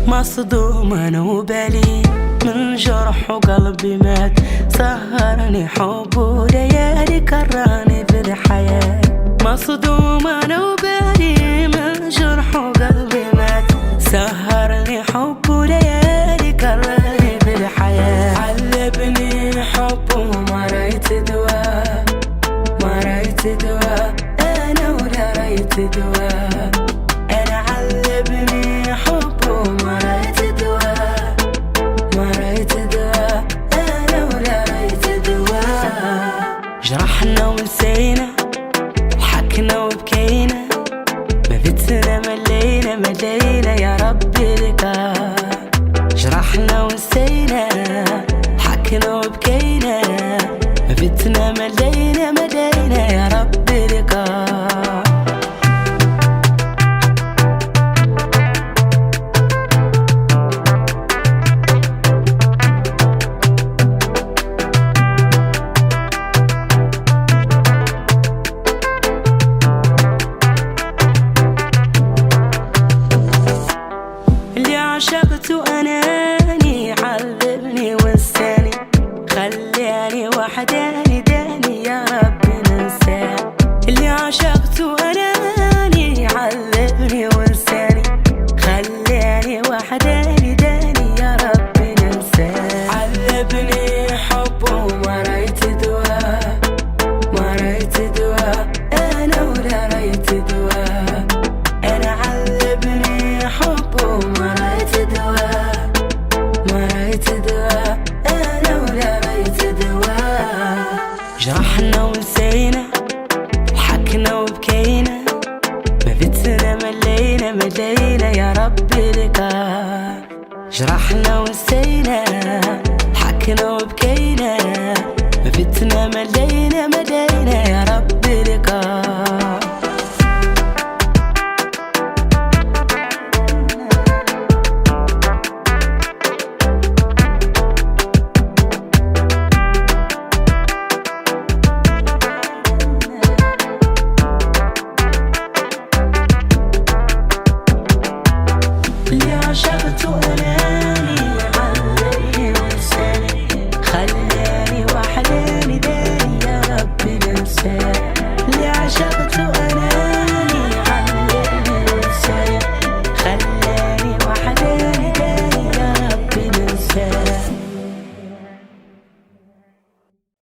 مصدوم انا وبالي من جرح وقلبي مات. سهرني حب وليالي كرهني في الحياة. مصدوم انا وبالي من جرح وقلبي مات. سهرني حب وليالي كرهني في الحياة. علبني حب وما رأيت دواء، ما رأيت دواء انا ولا رأيت دواء. انا علبني حب وما رأيت دواء، ما رأيت دواء انا ولا رأيت دواء. جرحنا ونسينا، حكنا وبكينا، ما فتنا ملينا ملينا يا ربي لقاء. جرحنا ونسينا، حكنا وبكينا، ما فتنا ملينا ملينا يا ربي لقاء. اللي عشقته أناني علمني وانساني، خلاني وحداني داني يا رب ننساه. اللي عشقته أناني علمني وانساني، خلاني وحداني داني يا رب ننساه. علمني حب وما رأيت دواء، ما رأيت دواء أنا ولا رأيت دواء. أنا علمني حب وما رأيت دواء، ما رأيت دواء أنا ولا رأيت دواء. جرحنا ونسينا، حكنا وبكينا، ما فتنا ملينا ملينا يا ربي لقاء. جرحنا ونسينا، حكنا وبكينا، ما فتنا ملينا ملينا